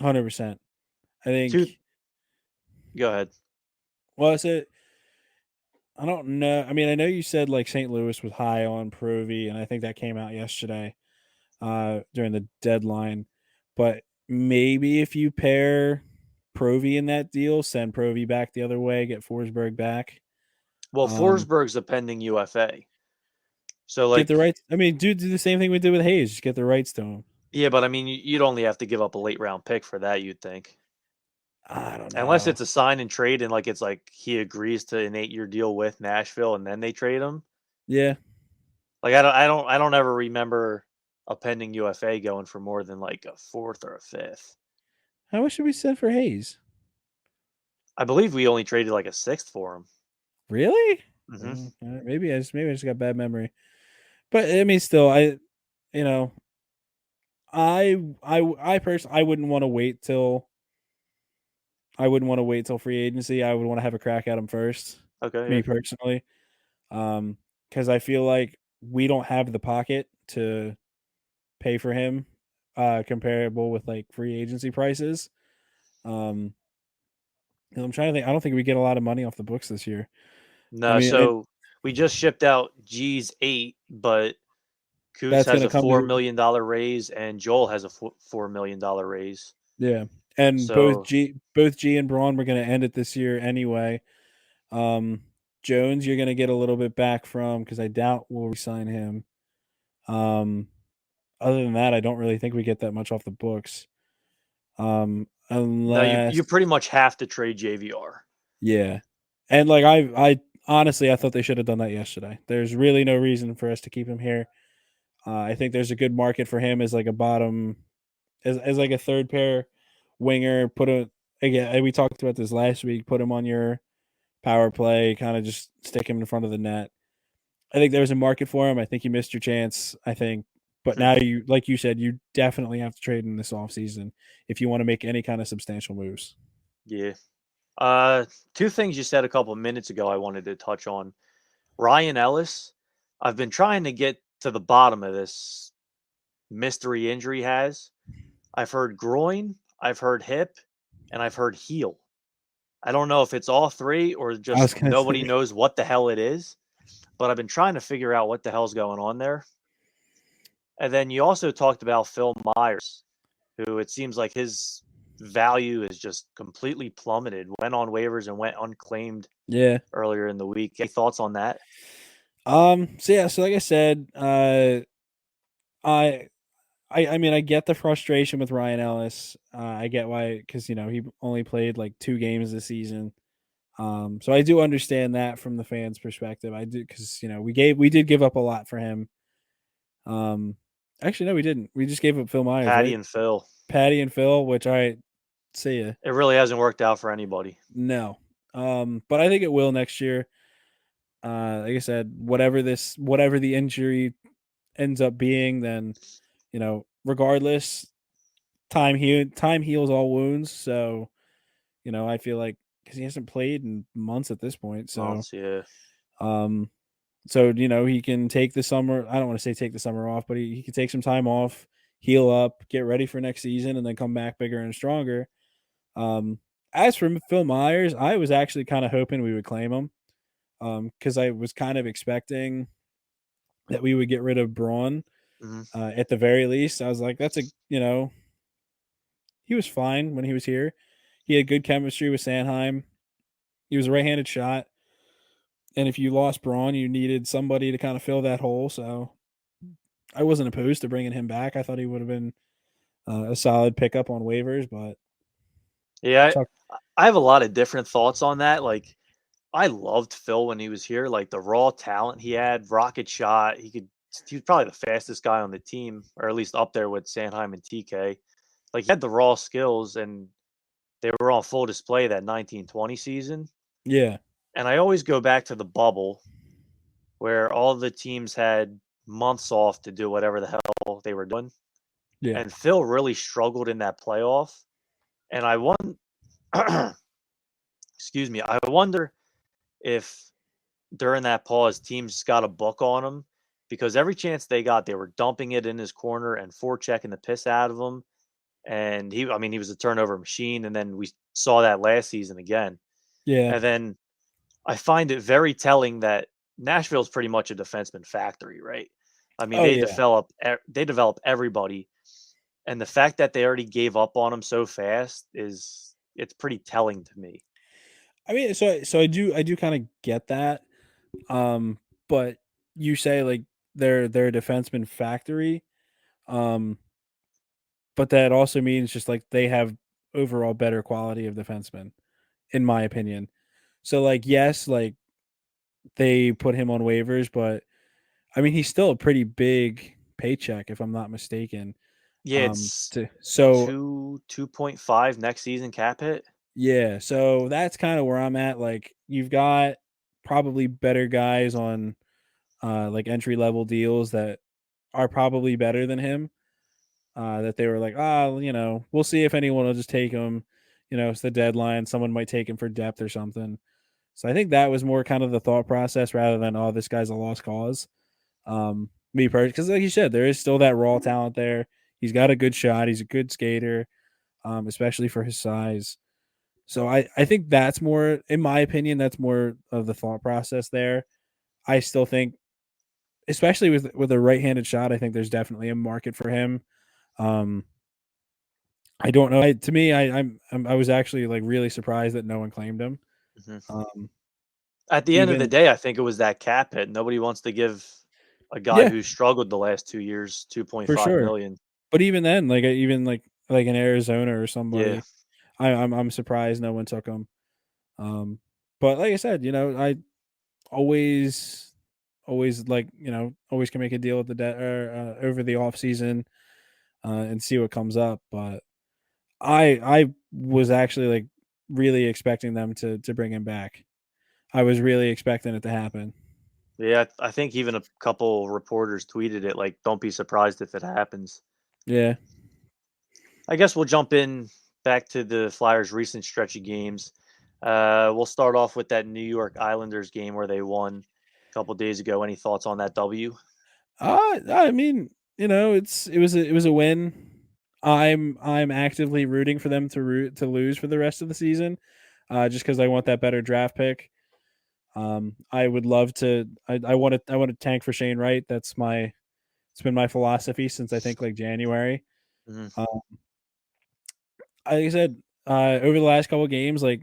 100%. I think. Go ahead. Well, is it? I don't know. I mean, I know you said like St. Louis was high on Provy, and I think that came out yesterday during the deadline. But maybe if you pair Provy in that deal, send Provy back the other way, get Forsberg back. Well, Forsberg's a pending UFA. So like get the rights. I mean, do the same thing we did with Hayes. Just get the rights to him. Yeah, but I mean, you'd only have to give up a late round pick for that, you'd think. I don't know. Unless it's a sign and trade, and like it's like he agrees to an 8-year deal with Nashville, and then they trade him. Yeah. Like I don't ever remember a pending UFA going for more than like a 4th or a 5th. How much should we send for Hayes? I believe we only traded like a 6th for him. Really? Mm-hmm. Maybe I just got bad memory. But I mean, still, I personally, I wouldn't want to wait till free agency. I would want to have a crack at him first. Okay. Me personally, because I feel like we don't have the pocket to pay for him, comparable with like free agency prices. I'm trying to think. I don't think we get a lot of money off the books this year. No, I mean, we just shipped out G's 8, but Coots has a $4 million raise, and Joel has a $4 million raise. Yeah, and both G and Braun were going to end it this year anyway. Jones, you're going to get a little bit back from, because I doubt we'll resign him. Other than that, I don't really think we get that much off the books. Unless no, you pretty much have to trade JVR. Yeah, and like I honestly, I thought they should have done that yesterday. There's really no reason for us to keep him here. I think there's a good market for him as like a bottom, as like a third pair winger. Again, we talked about this last week. Put him on your power play, kind of just stick him in front of the net. I think there's a market for him. I think you missed your chance. I think, but now like you said, you definitely have to trade in this offseason if you want to make any kind of substantial moves. Yeah. Two things you said a couple of minutes ago I wanted to touch on. Ryan Ellis, I've been trying to get to the bottom of this mystery injury he has. I've heard groin, I've heard hip, and I've heard heel. I don't know if it's all three or I was just gonna nobody say, knows what the hell it is, but I've been trying to figure out what the hell's going on there. And then you also talked about Phil Myers, who it seems like his value is just completely plummeted, went on waivers and went unclaimed yeah. earlier in the week. Any thoughts on that? So yeah, so like I said, I I mean, I get the frustration with Ryan Ellis. I get why, because he only played like 2 games this season. So I do understand that from the fans' perspective. I do, because we did give up a lot for him. Actually, no, we didn't. We just gave up Phil Myers, Patty right? and Phil. Patty and Phil, which I see ya. It really hasn't worked out for anybody. No. But I think it will next year. Like I said, whatever the injury ends up being, then regardless, time heals all wounds. So I feel like, because he hasn't played in months at this point, so Months, yeah. um, he can take the summer. I don't want to say take the summer off, but he can take some time off, heal up, get ready for next season, and then come back bigger and stronger. As for Phil Myers, I was actually kind of hoping we would claim him, because I was kind of expecting that we would get rid of Braun. hmm At the very least, I was like, he was fine when he was here. He had good chemistry with Sanheim. He was a right-handed shot, and if you lost Braun, you needed somebody to kind of fill that hole. So I wasn't opposed to bringing him back. I thought he would have been a solid pickup on waivers, but Yeah, Chuck, I have a lot of different thoughts on that. Like, I loved Phil when he was here. Like the raw talent he had, rocket shot. He was probably the fastest guy on the team, or at least up there with Sanheim and TK. Like he had the raw skills, and they were on full display that 1920 season. yeah, And I always go back to the bubble where all the teams had months off to do whatever the hell they were doing. yeah, And Phil really struggled in that playoff. And I won excuse me, I wonder if during that pause teams got a book on him, because every chance they got, they were dumping it in his corner and forechecking the piss out of him. And he was a turnover machine. And then we saw that last season again. yeah. And then I find it very telling that Nashville's pretty much a defenseman factory, right? I mean, Oh yeah. they develop everybody, and the fact that they already gave up on him so fast it's pretty telling to me. I mean, so I do kind of get that. Um, but you say like they're a defenseman factory. Um, but that also means just like they have overall better quality of defensemen, in my opinion. So like, yes, like they put him on waivers, but I mean he's still a pretty big paycheck if I'm not mistaken. Yeah, it's So 2.5 next season cap hit. yeah, so that's kind of where I'm at. Like you've got probably better guys on like entry level deals that are probably better than him. That they were like, we'll see if anyone will just take him. It's the deadline. Someone might take him for depth or something. So I think that was more kind of the thought process rather than, oh, this guy's a lost cause. Me personally, because like you said, there is still that raw talent there. He's got a good shot. He's a good skater, especially for his size. So I think that's more, in my opinion, that's more of the thought process there. I still think, especially with a right-handed shot, I think there's definitely a market for him. Um, I don't know. To me, I was actually like really surprised that no one claimed him. Mhm. Um, At the end of the even day, I think it was that cap hit. Nobody wants to give a guy yeah, who struggled the last 2 years for 2.5 sure. million. But even then, like even like in Arizona or Yeah. somebody, I'm surprised no one took him. But like I said, I always like always can make a deal with the debt or over the off season and see what comes up. But I was actually like really expecting them to bring him back. I was really expecting it to happen. Yeah, I think even a couple reporters tweeted it like, "Don't be surprised if it happens." Yeah. I guess we'll jump in back to the Flyers' recent stretch of games. We'll start off with that New York Islanders game where they won a couple days ago. Any thoughts on that W? I mean, it was a win. I'm actively rooting for them to lose for the rest of the season, just because I want that better draft pick. I would love to. I want to tank for Shane Wright. It's been my philosophy since I think like January. Mhm. Um, like I said, over the last couple of games, I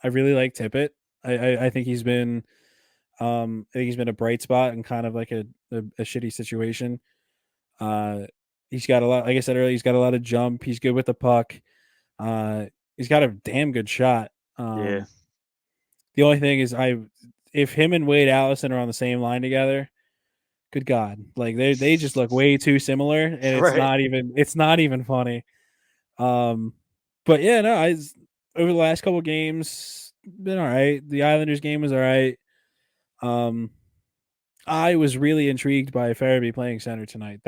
really like Tippett. I think I think he's been a bright spot in kind of like a shitty situation. Uh, he's got a lot, like I said earlier, he's got a lot of jump. He's good with the puck. Uh, he's got a damn good shot. Yeah, The only thing is, if him and Wade Allison are on the same line together, good God, like they just look way too similar, and right. it's not even funny. Um, but yeah, no, over the last couple games been all right. The Islanders game was all right. Um, I was really intrigued by Farabee playing center tonight.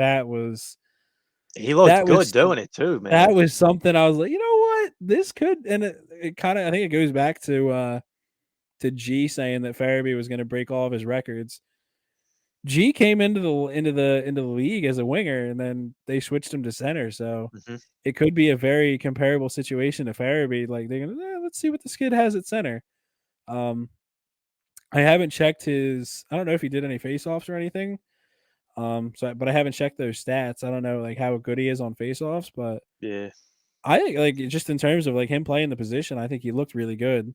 He looked That good was doing it too, that man. was something I was like, you know what, this could, and it kind of, I think it goes back to G saying that Farabee was going to break all of his records. G came into the league as a winger, and then they switched him to center. So Mhm. it could be a very comparable situation to Farabee. Like they're gonna, let's see what this kid has at center. Um, I haven't checked his. I don't know if he did any faceoffs or anything. But I haven't checked those stats. I don't know like how good he is on faceoffs, but Yeah, I think like just in terms of like him playing the position, I think he looked really good.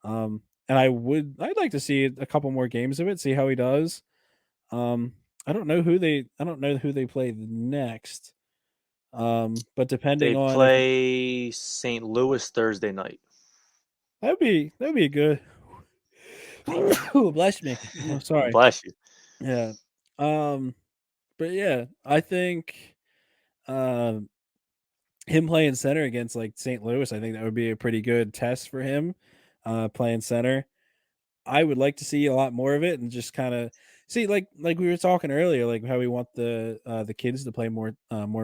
And I'd like to see a couple more games of it, see how he does. Um, I don't know who they play next. But depending they on if play St. Louis Thursday night. that'd be a good. Oh, bless me. Oh, sorry. Bless you. Yeah. Um, but yeah, I think um him playing center against like St. Louis, I think that would be a pretty good test for him. Playing center. I would like to see a lot more of it and just kind of see like we were talking earlier, like how we want the kids to play more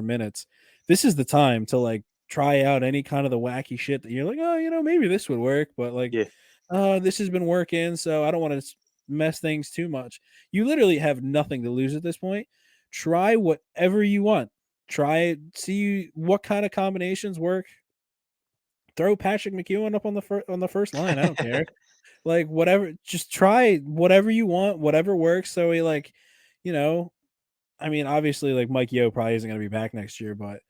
minutes. This is the time to like try out any kind of the wacky shit that you're like, oh, maybe this would work, but like, Yeah, this has been working, so I don't want to mess things too much. You literally have nothing to lose at this point. Try whatever you want. Try it. See what kind of combinations work. Throw Patrick McEwen up on the first line. I don't care. Like whatever, just try whatever you want, whatever works. So he like, you know, I mean, obviously like Mike Yeo probably isn't going to be back next year, but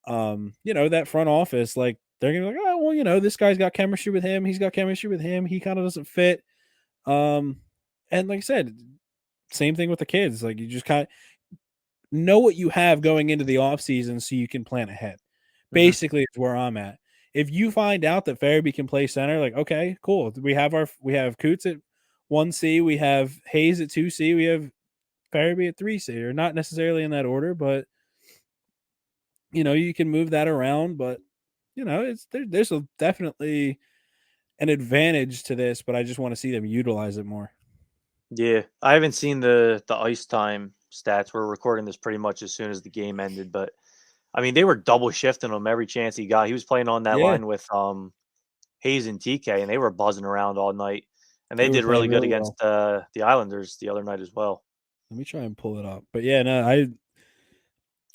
that front office, like they're gonna be like, oh well, this guy's got chemistry with him. He's got chemistry with him. He kind of doesn't fit. Um, and like I said, same thing with the kids. Like you just kind of know what you have going into the off season so you can plan ahead. hmm Basically, is where I'm at. If you find out that Farabee can play center, like okay, cool. We have Coots at 1C, we have Hayes at 2C, we have Farabee at 3C, or not necessarily in that order, but you can move that around. But there's definitely an advantage to this, but I just want to see them utilize it more. yeah. I haven't seen the ice time stats. We're recording this pretty much as soon as the game ended, but I mean they were double shifting him every chance he got. He was playing on that Yeah, line with Hayes and TK, and they were buzzing around all night. And they they were did really playing good really against well. the Islanders the other night as well. Let me try and pull it up. But yeah, no,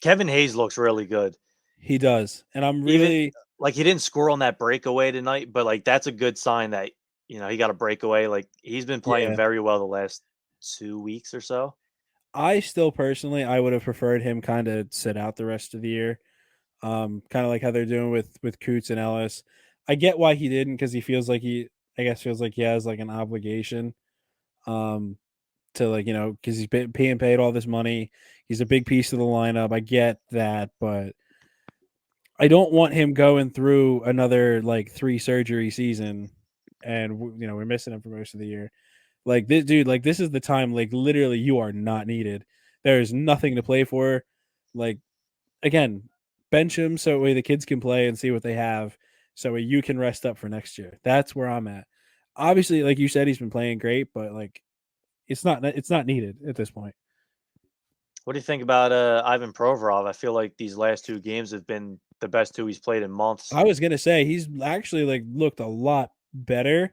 Kevin Hayes looks really good. he does, and I'm Even really like he didn't score on that breakaway tonight, but like that's a good sign that he got a breakaway. Like he's been playing yeah. very well the last 2 weeks or so. I still personally, I would have preferred him kind of sit out the rest of the year. Kind of like how they're doing with Coots and Ellis. I get why he didn't because he feels like I guess feels like he has like an obligation, um, to like because he's been being paid all this money. He's a big piece of the lineup. I get that, but I don't want him going through another like 3 surgery season, and we're missing him for most of the year. Like this dude, like this is the time. Like literally, you are not needed. There is nothing to play for. Like again, bench him so way the kids can play and see what they have, so you can rest up for next year. That's where I'm at. Obviously, like you said, he's been playing great, but like it's not needed at this point. What do you think about Ivan Provorov? I feel like these last 2 games have been the best 2 he's played in months. I was gonna say he's actually looked a lot better.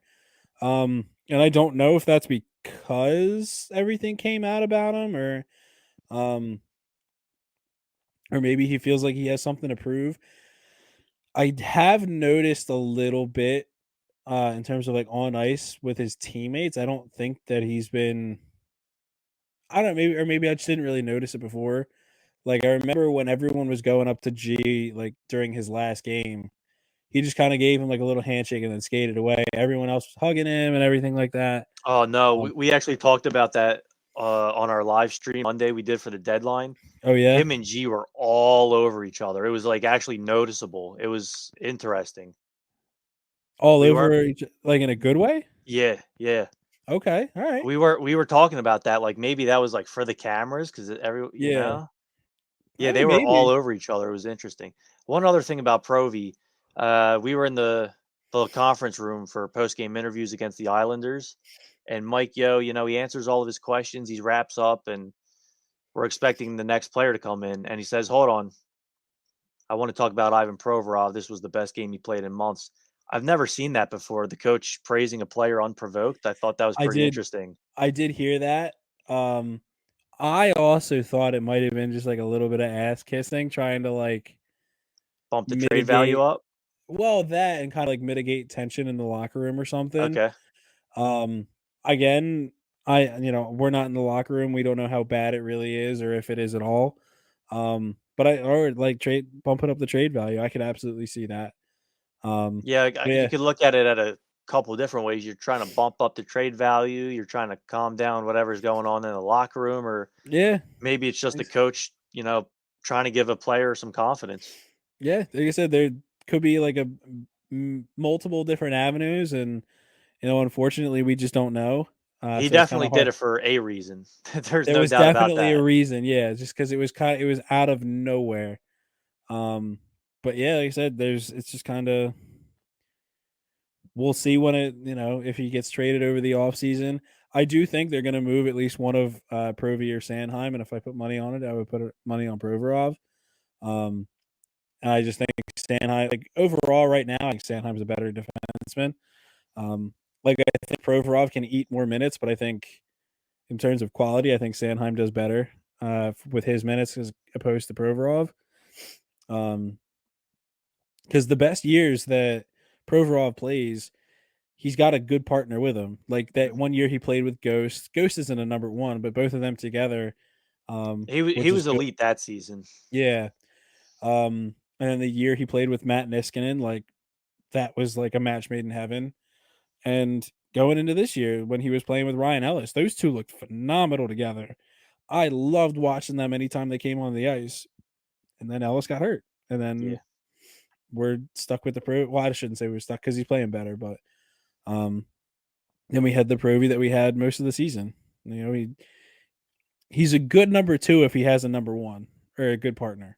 And I don't know if that's because everything came out about him um or maybe he feels like he has something to prove. I have noticed a little bit in terms of on ice with his teammates. I don't think that he's been I don't know, maybe I just didn't really notice it before. I remember when everyone was going up to G during his last game, he just kind of gave him a little handshake and then skated away. Everyone else was hugging him and everything like that. Oh no, Um, we actually talked about that on our live stream Monday we did for the deadline. oh yeah, Him and G were all over each other. It was actually noticeable. It was interesting. all We over weren't. in a good way. Yeah, yeah. Okay, all right, We were talking about that. Maybe that was for the cameras because yeah. Yeah, I mean, they were all maybe. over each other. It was interesting. One other thing about Provy, we were in the conference room for post game interviews against the Islanders, and Mike Yo, he answers all of his questions. He wraps up, and we're expecting the next player to come in, and he says, "Hold on, I want to talk about Ivan Provorov. This was the best game he played in months." I've never seen that before. The coach praising a player unprovoked. I thought that was I pretty did. interesting. I did hear that. I also thought it might have been just a little bit of ass kissing, trying to Bump the trade value mitigate. up. Well, that and kind of mitigate tension in the locker room or something. Okay. Um, Again, we're not in the locker room. We don't know how bad it really is or if it is at all. But trade bumping up the trade value. I could absolutely see that. Yeah, But you yeah, could look at it at a couple of different ways. You're trying to bump up the trade value. You're trying to calm down whatever's going on in the locker room, or yeah, maybe it's just the coach, trying to give a player some confidence. yeah. Like I said, there could be multiple different avenues, and unfortunately, we just don't know. He So it's kind definitely of did hard. it for a reason. There's There no was doubt about definitely a that. reason, yeah, just because it was out of nowhere. Um, but yeah, like I said, it's just kind of we'll see when if he gets traded over the offseason. I do think they're going to move at least one of Provy or Sandheim, and if I put money on it, I would put money on Provorov. Um, and I just think Sandheim, overall right now, I think Sandheim's a better defenseman. I think Provorov can eat more minutes, but I think in terms of quality, I think Sandheim does better with his minutes as opposed to Provorov. Because the best years that Provorov plays, he's got a good partner with him. Like that one year he played with Ghost. Ghost isn't a number one, but both of them together, He which is was good. elite that season. Yeah. And then the year he played with Matt Niskanen, that was a match made in heaven. And going into this year when he was playing with Ryan Ellis, those two looked phenomenal together. I loved watching them anytime they came on the ice. And then Ellis got hurt. And Yeah. then we're stuck with the pro. Well, I shouldn't say we're stuck because he's playing better, but then we had the Provy that we had most of the season. He's a good number two if he has a number one or a good partner.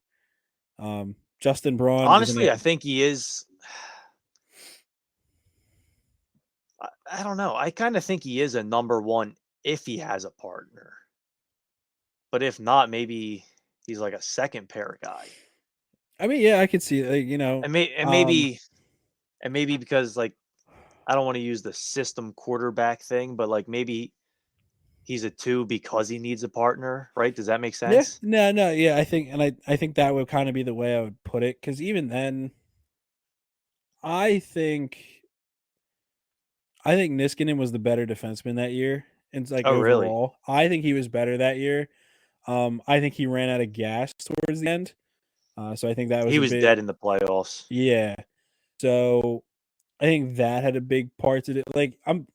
Justin Braun isn't Honestly, it? I think he is. I don't know. I kind of think he is a number one if he has a partner. But if not, maybe he's a second pair guy. I mean, yeah, I could see And maybe because I don't want to use the system quarterback thing, but maybe he's a two because he needs a partner, right? Does that make yeah, sense? no, yeah, I think, and I think that would kind of be the way I would put it because even then, I think Niskanen was the better defenseman that year, and Oh, really? overall, I think he was better that year. I think he ran out of gas towards the end, so I think that was He a was bit, dead in the playoffs. yeah. So I think that had a big part to it. I'm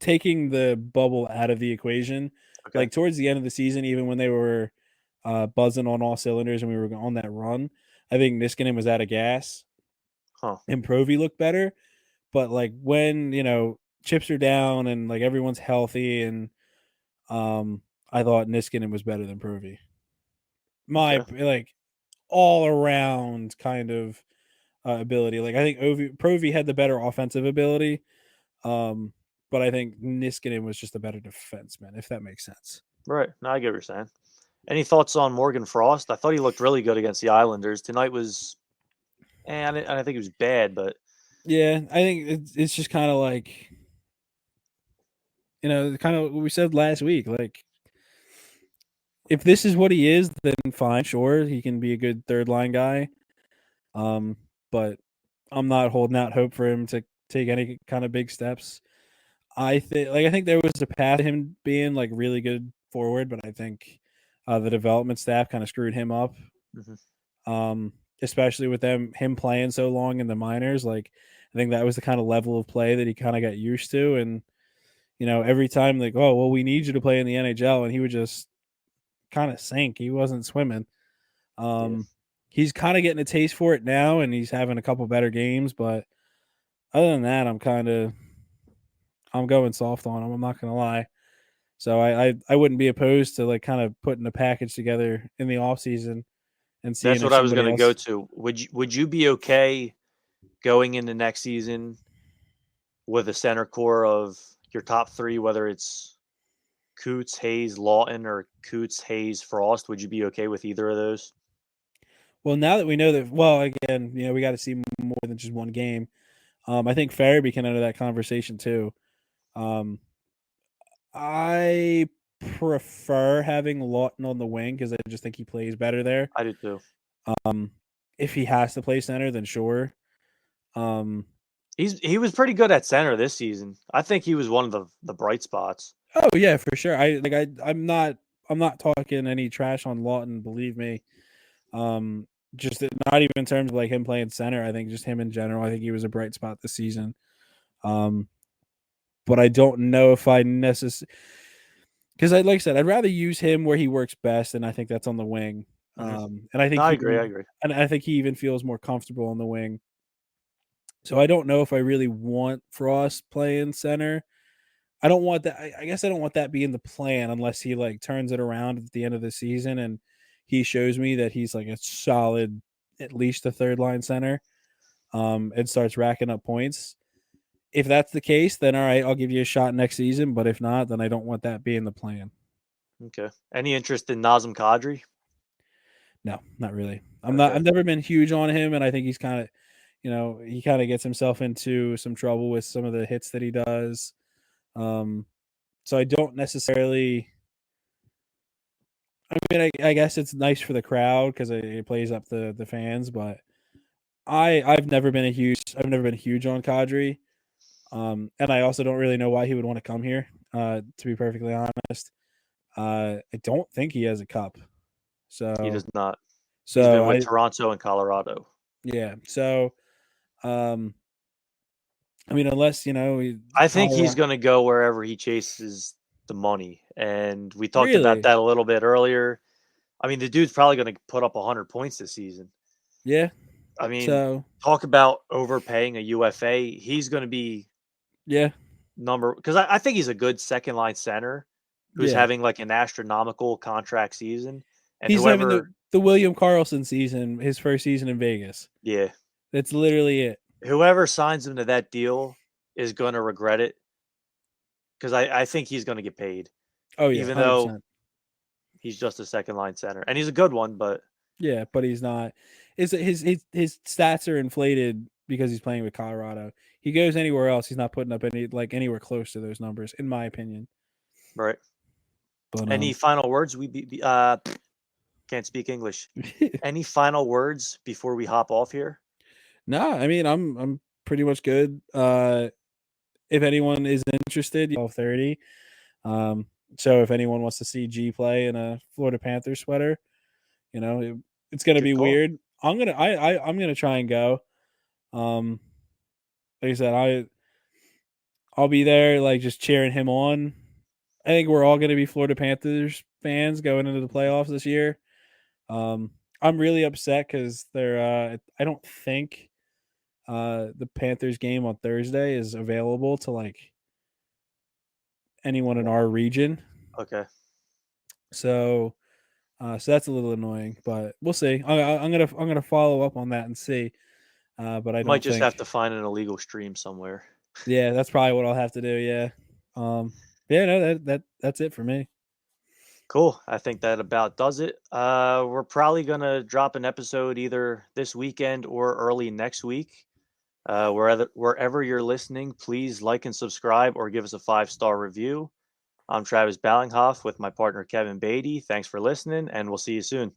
taking the bubble out of the equation. Okay. Towards the end of the season, even when they were buzzing on all cylinders and we were on that run, I think Niskanen was out of gas Huh. and Provy looked better. But when chips are down and everyone's healthy and I thought Niskanen was better than Provy. My Okay. all around kind of ability. I think Provy had the better offensive ability. But I think Niskanen was just a better defenseman, if that makes sense. Right. No, I get what you're saying. Any thoughts on Morgan Frost? I thought he looked really good against the Islanders. Tonight was, I don't think it was bad, but Yeah, I think it's just kind of like, kind of what we said last week. Like, if this is what he is, then fine, sure, he can be a good third line guy. But I'm not holding out hope for him to take any kind of big steps. I think there was a path to him being like really good forward, but I think the development staff kind of screwed him up. Especially with him playing so long in the minors. Like, I think that was the kind of level of play that he kind of got used to, and every time like, oh well, we need you to play in the NHL, and he would just kind of sink. He wasn't swimming. He's kind of getting a taste for it now, and he's having a couple better games. But other than that, I'm going soft on him. I'm not gonna lie. So I wouldn't be opposed to like kind of putting a package together in the off season and seeing that's if what I was going somebody to go else. to. Would you be okay going into next season with a center core of your top three, whether it's Coots, Hayes, Lawton, or Coots, Hayes, Frost? Would you be okay with either of those? Well, now that we know that, well, again, we got to see more than just one game. I think Farabee can enter that conversation too. I prefer having Lawton on the wing because I just think he plays better there. I do too. If he has to play center, then sure. Um, He was pretty good at center this season. I think he was one of the bright spots. oh yeah, for sure. I'm not talking any trash on Lawton. Believe me. Just not even in terms of like him playing center. I think just him in general. I think he was a bright spot this season. But I don't know if I necessarily, because like I said, I'd rather use him where he works best, and I think that's on the wing. And I think I he agree. can, I agree. and I think he even feels more comfortable on the wing. So I don't know if I really want Frost playing center. I don't want that. I guess I don't want that being the plan unless he like turns it around at the end of the season and he shows me that he's like a solid, at least a third line center, and starts racking up points. If that's the case, then all right, I'll give you a shot next season. But if not, then I don't want that being the plan. Okay. Any interest in Nazem Kadri? No, not really. I've never been huge on him, and I think he's kind of, he kind of gets himself into some trouble with some of the hits that he does. So I don't necessarily. I mean, I guess it's nice for the crowd because it plays up the fans, but I've never been huge on Kadri, and I also don't really know why he would want to come here. To be perfectly honest, I don't think he has a cup. So He does not. He's So been with Toronto and Colorado. yeah. So, I mean, unless I think he's going to go wherever he chases the money, and we talked about Really? that a little bit earlier. I mean, the dude's probably going to put up 100 points this season. Yeah. I mean, So talk about overpaying a UFA. He's going to be yeah, because I think he's a good second line center who's yeah. having like an astronomical contract season. And He's having whoever, the William Karlsson season, his first season in Vegas. yeah, That's literally it. whoever signs him to that deal is going to regret it because I think he's going to get paid, Oh yeah, even though 100%. he's just a second line center and he's a good one. But Yeah, but he's not. His stats are inflated because he's playing with Colorado. He goes anywhere else, he's not putting up anywhere close to those numbers, in my opinion. right. But Any final words? Can't speak English. Any final words before we hop off here? no, I mean I'm pretty much good. If anyone is interested, 12:30. So if anyone wants to see G play in a Florida Panthers sweater, it's gonna Good be call. weird. I'm gonna try and go. Like I said, I'll be there, like just cheering him on. I think we're all gonna be Florida Panthers fans going into the playoffs this year. I'm really upset because they're. I don't think the Panthers game on Thursday is available to like anyone in our region. Okay. So that's a little annoying, but we'll see. I'm gonna follow up on that and see. But I Might don't just think. have to find an illegal stream somewhere. Yeah, that's probably what I'll have to do. Yeah. Yeah. No, that's it for me. Cool. I think that about does it. We're probably gonna drop an episode either this weekend or early next week. Wherever you're listening, please like and subscribe or give us a 5-star review. I'm Travis Ballinghoff with my partner Kevin Beatty. Thanks for listening, and we'll see you soon.